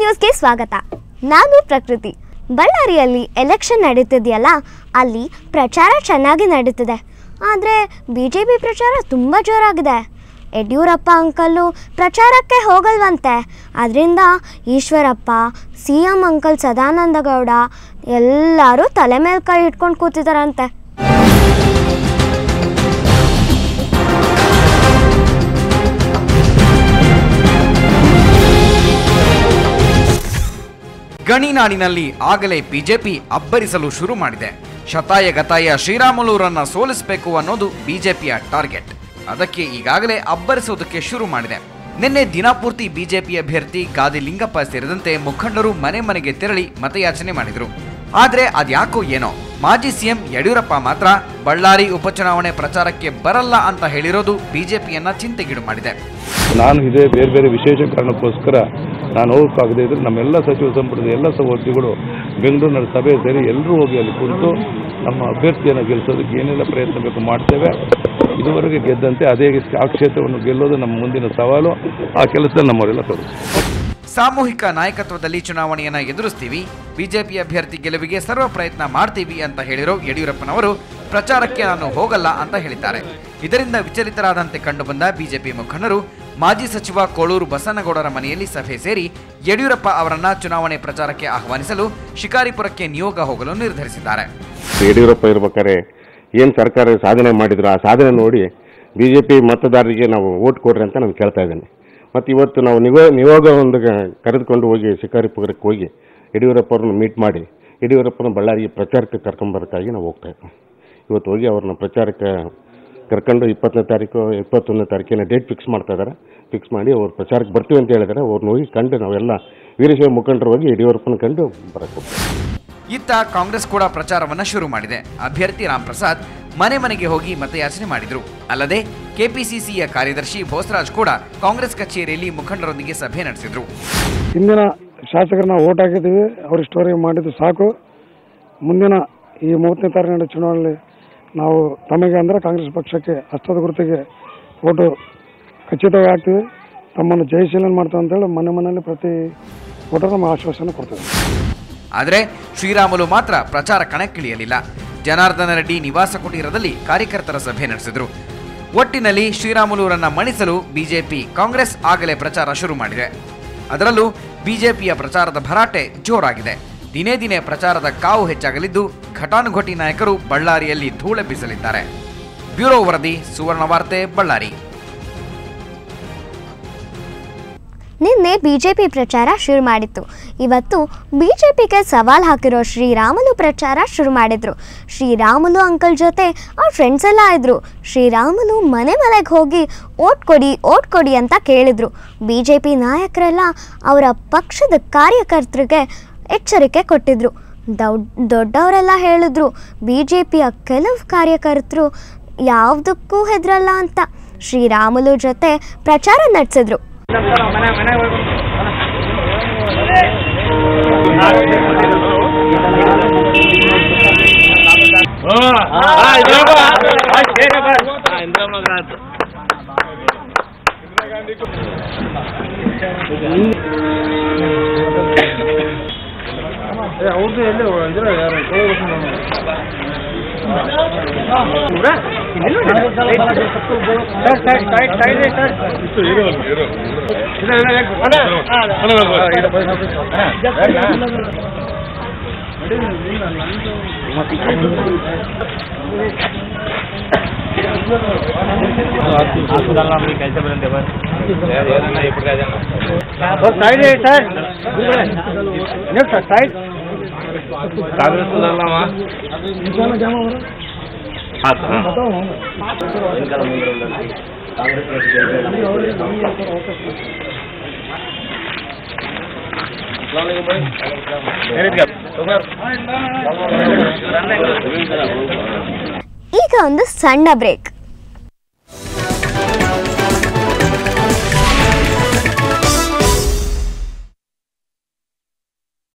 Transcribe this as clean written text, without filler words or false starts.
ನ್ಯೂಸ್ಗೆ ಸ್ವಾಗತ. ನಾನು ಪ್ರಕೃತಿ. ಬಳ್ಳಾರಿಯಲ್ಲಿ ಎಲೆಕ್ಷನ್ ನಡೀತಿದೆಯಲ್ಲ, ಅಲ್ಲಿ ಪ್ರಚಾರ ಚೆನ್ನಾಗಿ ನಡೀತಿದೆ. ಆದರೆ ಬಿಜೆಪಿ ಪ್ರಚಾರ ತುಂಬ ಜೋರಾಗಿದೆ. ಯಡಿಯೂರಪ್ಪ ಅಂಕಲ್ಲು ಪ್ರಚಾರಕ್ಕೆ ಹೋಗಲ್ವಂತೆ. ಅದರಿಂದ ಈಶ್ವರಪ್ಪ, CM ಅಂಕಲ್ ಸದಾನಂದ ಗೌಡ ಎಲ್ಲರೂ ತಲೆ ಮೇಲೆ ಕೈ ಇಟ್ಕೊಂಡು ಕೂತಿದ್ದಾರಂತೆ. ಗಣಿನಾಡಿನಲ್ಲಿ ಆಗಲೇ ಬಿಜೆಪಿ ಅಬ್ಬರಿಸಲು ಶುರು ಮಾಡಿದೆ. ಶತಾಯಗತಾಯ ಶ್ರೀರಾಮುಲುರನ್ನ ಸೋಲಿಸಬೇಕು ಅನ್ನೋದು ಬಿಜೆಪಿಯ ಟಾರ್ಗೆಟ್. ಅದಕ್ಕೆ ಈಗಾಗಲೇ ಅಬ್ಬರಿಸೋದಕ್ಕೆ ಶುರು ಮಾಡಿದೆ. ನಿನ್ನೆ ದಿನಪೂರ್ತಿ ಬಿಜೆಪಿ ಅಭ್ಯರ್ಥಿ ಗಾದಿ ಲಿಂಗಪ್ಪ ಸೇರಿದಂತೆ ಮುಖಂಡರು ಮನೆ ಮನೆಗೆ ತೆರಳಿ ಮತಯಾಚನೆ ಮಾಡಿದರು. ಆದರೆ ಅದ್ಯಾಕೋ ಏನೋ ಮಾಜಿ CM ಯಡಿಯೂರಪ್ಪ ಮಾತ್ರ ಬಳ್ಳಾರಿ ಉಪಚುನಾವಣೆ ಪ್ರಚಾರಕ್ಕೆ ಬರಲ್ಲ ಅಂತ ಹೇಳಿರೋದು ಬಿಜೆಪಿಯನ್ನ ಚಿಂತೆಗೀಡು ಮಾಡಿದೆ. ನಾನು ಇದೇ ಬೇರೆ ಬೇರೆ ವಿಶೇಷ ಕಾರಣಕ್ಕೋಸ್ಕರ ನಾನು ಹೋಗೋಕ್ಕಾಗದೇ ಇದ್ರೆ ನಮ್ಮೆಲ್ಲ ಸಚಿವ ಸಂಪುಟದ ಎಲ್ಲ ಸಹೋದ್ಯೋಗಿಗಳು ಬೆಂಗಳೂರಿನಲ್ಲಿ ಸಭೆ ಸೇರಿ ಎಲ್ಲರೂ ಹೋಗಿ ಅಲ್ಲಿ ಕುಳಿತು ನಮ್ಮ ಅಭ್ಯರ್ಥಿಯನ್ನು ಗೆಲ್ಲಿಸೋದಕ್ಕೆ ಏನೆಲ್ಲ ಪ್ರಯತ್ನ ಬೇಕು ಮಾಡ್ತೇವೆ. ಇದುವರೆಗೆ ಗೆದ್ದಂತೆ ಅದೇ ಆ ಕ್ಷೇತ್ರವನ್ನು ಗೆಲ್ಲೋದು ನಮ್ಮ ಮುಂದಿನ ಸವಾಲು. ಆ ಕೆಲಸದಲ್ಲಿ ನಮ್ಮವರೆಲ್ಲ ತೊಡಗಿಸ್ತೀವಿ. ಸಾಮೂಹಿಕ ನಾಯಕತ್ವದಲ್ಲಿ ಚುನಾವಣೆಯನ್ನು ಎದುರಿಸ್ತೀವಿ, ಬಿಜೆಪಿ ಅಭ್ಯರ್ಥಿ ಗೆಲುವಿಗೆ ಸರ್ವ ಪ್ರಯತ್ನ ಮಾಡ್ತೀವಿ ಅಂತ ಹೇಳಿರೋ ಯಡಿಯೂರಪ್ಪನವರು ಪ್ರಚಾರಕ್ಕೆ ನಾನು ಹೋಗಲ್ಲ ಅಂತ ಹೇಳಿದ್ದಾರೆ. ಇದರಿಂದ ವಿಚಲಿತರಾದಂತೆ ಕಂಡುಬಂದ ಬಿಜೆಪಿ ಮುಖಂಡರು ಮಾಜಿ ಸಚಿವ ಕೋಳೂರು ಬಸನಗೌಡರ ಮನೆಯಲ್ಲಿ ಸಭೆ ಸೇರಿ ಯಡಿಯೂರಪ್ಪ ಅವರನ್ನ ಚುನಾವಣೆ ಪ್ರಚಾರಕ್ಕೆ ಆಹ್ವಾನಿಸಲು ಶಿಕಾರಿಪುರಕ್ಕೆ ನಿಯೋಗ ಹೋಗಲು ನಿರ್ಧರಿಸಿದ್ದಾರೆ. ಯಡಿಯೂರಪ್ಪ ಇರ್ಬೇಕಾದ್ರೆ ಏನು ಸರ್ಕಾರ ಸಾಧನೆ ಮಾಡಿದ್ರು ಆ ಸಾಧನೆ ನೋಡಿ ಬಿಜೆಪಿ ಮತದಾರರಿಗೆ ನಾವು ವೋಟ್ ಕೊಡ್ರಿ ಅಂತ ನಾನು ಕೇಳ್ತಾ ಇದ್ದೇನೆ. ಮತ್ತು ಇವತ್ತು ನಾವು ನಿಯೋಗ ಒಂದು ಕರೆದುಕೊಂಡು ಹೋಗಿ ಶಿಕಾರಿಪುರಕ್ಕೆ ಹೋಗಿ ಯಡಿಯೂರಪ್ಪ ಅವ್ರನ್ನ ಮೀಟ್ ಮಾಡಿ ಯಡಿಯೂರಪ್ಪನ ಬಳ್ಳಾರಿಗೆ ಪ್ರಚಾರಕ್ಕೆ ಕರ್ಕೊಂಬರೋಕ್ಕಾಗಿ ನಾವು ಹೋಗ್ತಾ ಇದ್ದೀವಿ. ಇವತ್ತು ಹೋಗಿ ಅವ್ರನ್ನ ಪ್ರಚಾರಕ್ಕೆ ಕರ್ಕೊಂಡು 20ನೇ ತಾರೀಕು 21ನೇ ತಾರೀಕಿನ ಡೇಟ್ ಫಿಕ್ಸ್ ಮಾಡ್ತಾ ಇದ್ದಾರೆ. ಫಿಕ್ಸ್ ಮಾಡಿ ಅವ್ರು ಪ್ರಚಾರಕ್ಕೆ ಬರ್ತೀವಿ ಅಂತ ಹೇಳಿದ್ದಾರೆ. ಅವ್ರನ್ನ ಹೋಗಿ ಕಂಡು ನಾವೆಲ್ಲ ವೀರಶೈವ ಮುಖಂಡರು ಹೋಗಿ ಯಡಿಯೂರಪ್ಪನ ಕಂಡು ಬರಕ್ಕೆ ಹೋಗ್ತೀವಿ. ಇತ್ತ ಕಾಂಗ್ರೆಸ್ ಕೂಡ ಪ್ರಚಾರವನ್ನ ಶುರು ಮಾಡಿದೆ. ಅಭ್ಯರ್ಥಿ ರಾಮ್ ಪ್ರಸಾದ್ ಮನೆ ಮನೆಗೆ ಹೋಗಿ ಮತಯಾಚನೆ ಮಾಡಿದ್ರು. ಅಲ್ಲದೆ ಕೆಪಿಸಿಸಿಯ ಕಾರ್ಯದರ್ಶಿ ಬೋಸರಾಜ್ ಕೂಡ ಕಾಂಗ್ರೆಸ್ ಕಚೇರಿಯಲ್ಲಿ ಮುಖಂಡರೊಂದಿಗೆ ಸಭೆ ನಡೆಸಿದ್ರು. ಹಿಂದಿನ ಶಾಸಕರನ್ನ ಓಟ್ ಹಾಕಿದ್ದೀವಿ, ಅವ್ರ ಸ್ಟೋರಿ ಮಾಡಿದ್ದು ಸಾಕು. ಮುಂದಿನ ಈ 30ನೇ ತಾರೀಕಿನ ಚುನಾವಣೆಯಲ್ಲಿ ನಾವು ತಮಗೆ ಅಂದರೆ ಕಾಂಗ್ರೆಸ್ ಪಕ್ಷಕ್ಕೆ ಹಸ್ತದ ಗುರುತಿಗೆ ಓಟು ಖಚಿತವಾಗಿ ಹಾಕ್ತೀವಿ. ತಮ್ಮನ್ನು ಜಯಶೀಲನ ಮಾಡ್ತೀವಿ ಅಂತೇಳಿ ಮನೆ ಮನೆಯಲ್ಲಿ ಪ್ರತಿ ಓಟರ್ ನಮ್ಮ ಆಶ್ವಾಸನೆ ಕೊಡ್ತೀವಿ. ಆದರೆ ಶ್ರೀರಾಮುಲು ಮಾತ್ರ ಪ್ರಚಾರ ಕಣಕ್ಕಿಳಿಯಲಿಲ್ಲ. ಜನಾರ್ದನ ರೆಡ್ಡಿ ನಿವಾಸ ಕುಟೀರದಲ್ಲಿ ಕಾರ್ಯಕರ್ತರ ಸಭೆ ನಡೆಸಿದ್ರು. ಒಟ್ಟಿನಲ್ಲಿ ಶ್ರೀರಾಮುಲುರನ್ನ ಮಣಿಸಲು ಬಿಜೆಪಿ ಕಾಂಗ್ರೆಸ್ ಆಗಲೇ ಪ್ರಚಾರ ಶುರು ಮಾಡಿದೆ. ಅದರಲ್ಲೂ ಬಿಜೆಪಿಯ ಪ್ರಚಾರದ ಭರಾಟೆ ಜೋರಾಗಿದೆ. ದಿನೇ ದಿನೇ ಪ್ರಚಾರದ ಕಾವು ಹೆಚ್ಚಾಗಲಿದ್ದು ಘಟಾನುಘಟಿ ನಾಯಕರು ಬಳ್ಳಾರಿಯಲ್ಲಿ ಧೂಳೆಬ್ಬಿಸಲಿದ್ದಾರೆ. ಬ್ಯೂರೋ ವರದಿ, ಸುವರ್ಣ ವಾರ್ತೆ, ಬಳ್ಳಾರಿ. ನಿನ್ನೆ ಬಿಜೆಪಿ ಪ್ರಚಾರ ಶುರು ಮಾಡಿತ್ತು. ಇವತ್ತು ಬಿಜೆಪಿಗೆ ಸವಾಲ್ ಹಾಕಿರೋ ಶ್ರೀರಾಮುಲು ಪ್ರಚಾರ ಶುರು ಮಾಡಿದ್ರು. ಶ್ರೀರಾಮುಲು ಅಂಕಲ್ ಜೊತೆ ಅವ್ರ ಫ್ರೆಂಡ್ಸ್ ಎಲ್ಲ ಇದ್ರು. ಶ್ರೀರಾಮುಲು ಮನೆ ಮನೆಗೆ ಹೋಗಿ ಓಟ್ ಕೊಡಿ ಅಂತ ಕೇಳಿದ್ರು. ಬಿಜೆಪಿ ನಾಯಕರೆಲ್ಲ ಅವರ ಪಕ್ಷದ ಕಾರ್ಯಕರ್ತರಿಗೆ ಎಚ್ಚರಿಕೆ ಕೊಟ್ಟಿದ್ರು. ದೊಡ್ಡವರೆಲ್ಲ ಹೇಳಿದ್ರು ಬಿಜೆಪಿಯ ಕೆಲವು ಕಾರ್ಯಕರ್ತರು ಯಾವುದಕ್ಕೂ ಹೆದರಲ್ಲ ಅಂತ. ಶ್ರೀರಾಮುಲು ಜೊತೆ ಪ್ರಚಾರ ನಡೆಸಿದ್ರು. ಈಗ ಒಂದು ಸಣ್ಣ ಬ್ರೇಕ್.